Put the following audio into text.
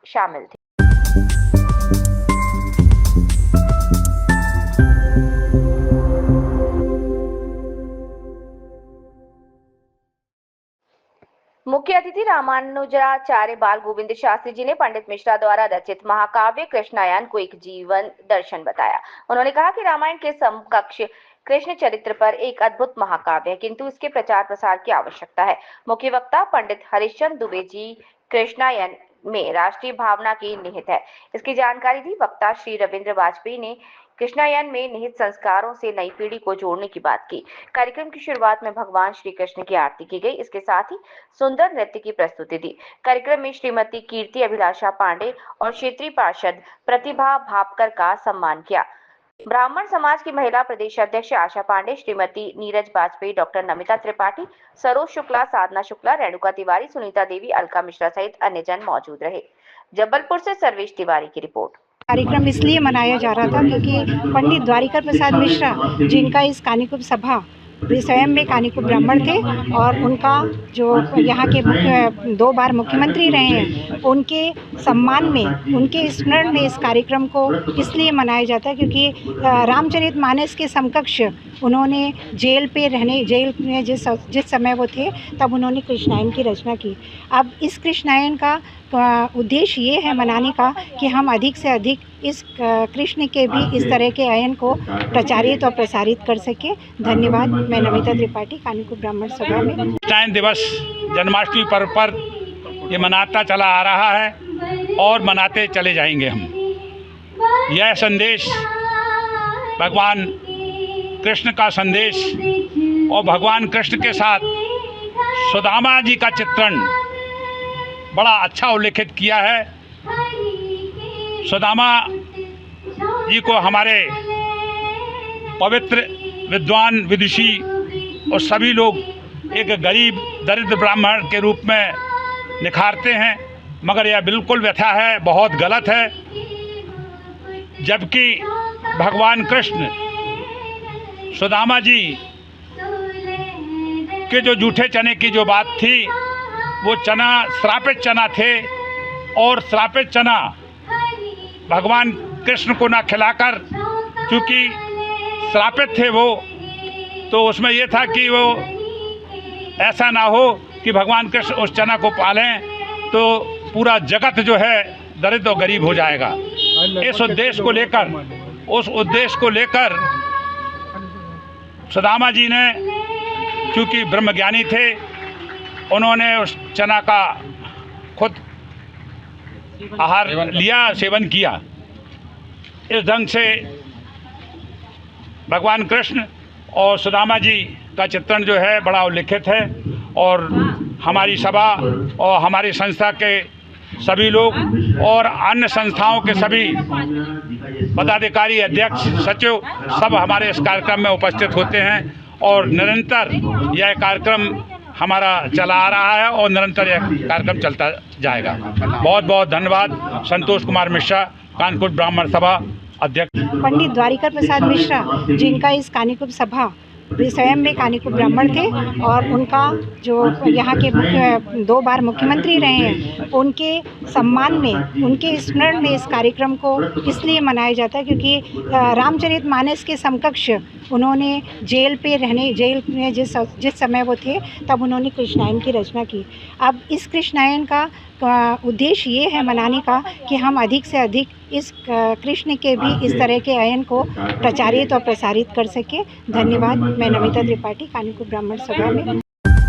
शामिल थे। मुख्य अतिथि रामानुजाचार्य बाल गोविंद शास्त्री जी ने पंडित मिश्रा द्वारा रचित महाकाव्य कृष्णायन को एक जीवन दर्शन बताया। उन्होंने कहा कि रामायण के समकक्ष कृष्ण चरित्र पर एक अद्भुत महाकाव्य है, किंतु इसके प्रचार प्रसार की आवश्यकता है। मुख्य वक्ता पंडित हरिश्चंद्र दुबे जी कृष्णायन में राष्ट्रीय भावना की निहित है, इसकी जानकारी दी। वक्ता श्री रविंद्र वाजपेयी ने कृष्णायन में निहित संस्कारों से नई पीढ़ी को जोड़ने की बात की। कार्यक्रम की शुरुआत में भगवान श्री कृष्ण की आरती की गई, इसके साथ ही सुंदर नृत्य की प्रस्तुति दी। कार्यक्रम में श्रीमती कीर्ति अभिलाषा पांडे और क्षेत्रीय पार्षद प्रतिभा भापकर का सम्मान किया। ब्राह्मण समाज की महिला प्रदेश अध्यक्ष आशा पांडे, श्रीमती नीरज वाजपेयी, डॉक्टर नमिता त्रिपाठी, सरोज शुक्ला, साधना शुक्ला, रेणुका तिवारी, सुनीता देवी, अलका मिश्रा सहित अन्य जन मौजूद रहे। जबलपुर से सर्वेश तिवारी की रिपोर्ट। कार्यक्रम इसलिए मनाया जा रहा था क्योंकि पंडित द्वारिका प्रसाद मिश्रा, जिनका इस कानिकुब्ज सभा, वे स्वयं में कानिकुब्ज ब्राह्मण थे और उनका जो यहाँ के 2 बार मुख्यमंत्री रहे हैं, उनके सम्मान में, उनके स्मरण में इस कार्यक्रम को इसलिए मनाया जाता है क्योंकि रामचरितमानस के समकक्ष उन्होंने जेल में जिस समय वो थे, तब उन्होंने कृष्णायन की रचना की। अब इस कृष्णायन का उद्देश्य ये है मनाने का कि हम अधिक से अधिक इस कृष्ण के भी इस तरह के अयन को प्रचारित और प्रसारित कर सके। धन्यवाद। मैं नमिता त्रिपाठी, कानिकुब्ज ब्राह्मण सभा में। कृष्णायन दिवस जन्माष्टमी पर्व पर ये मनाता चला आ रहा है और मनाते चले जाएंगे हम। यह संदेश भगवान कृष्ण का संदेश और भगवान कृष्ण के साथ सुदामा जी का चित्रण बड़ा अच्छा उल्लेखित किया है। सुदामा जी को हमारे पवित्र विद्वान विदुषी और सभी लोग एक गरीब दरिद्र ब्राह्मण के रूप में निखारते हैं, मगर यह बिल्कुल व्यथा है, बहुत गलत है। जबकि भगवान कृष्ण सुदामा जी के जो जूठे चने की जो बात थी, वो चना श्रापित चना थे और श्रापित चना भगवान कृष्ण को ना खिलाकर, क्योंकि श्रापित थे वो, तो उसमें ये था कि वो ऐसा ना हो कि भगवान कृष्ण उस चना को पालें तो पूरा जगत जो है दरिद्र और गरीब हो जाएगा। उस उद्देश्य को लेकर सुदामा जी ने, क्योंकि ब्रह्मज्ञानी थे, उन्होंने उस चना का खुद आहार लिया, सेवन किया। इस ढंग से भगवान कृष्ण और सुदामा जी का चित्रण जो है बड़ा उल्लेखित है और हमारी सभा और हमारी संस्था के सभी लोग और अन्य संस्थाओं के सभी पदाधिकारी, अध्यक्ष, सचिव सब हमारे इस कार्यक्रम में उपस्थित होते हैं और निरंतर यह कार्यक्रम हमारा चला आ रहा है और निरंतर यह कार्यक्रम चलता जाएगा। बहुत बहुत धन्यवाद। संतोष कुमार मिश्रा, कानिकुब्ज ब्राह्मण सभा अध्यक्ष। पंडित द्वारिका प्रसाद मिश्रा, जिनका इस कानिकुब्ज सभा, वे स्वयं में कानिकुब्ज ब्राह्मण थे और उनका जो यहाँ के 2 बार मुख्यमंत्री रहे हैं, उनके सम्मान में, उनके स्मरण में इस कार्यक्रम को इसलिए मनाया जाता है क्योंकि रामचरितमानस के समकक्ष उन्होंने जेल में जिस समय वो थे, तब उन्होंने कृष्णायन की रचना की। अब इस कृष्णायन का उद्देश्य ये है मनाने का कि हम अधिक से अधिक इस कृष्ण के भी इस तरह के अयन को प्रचारित और प्रसारित कर सके। धन्यवाद। मैं नमिता त्रिपाठी, कानिकुब्ज ब्राह्मण सभा में।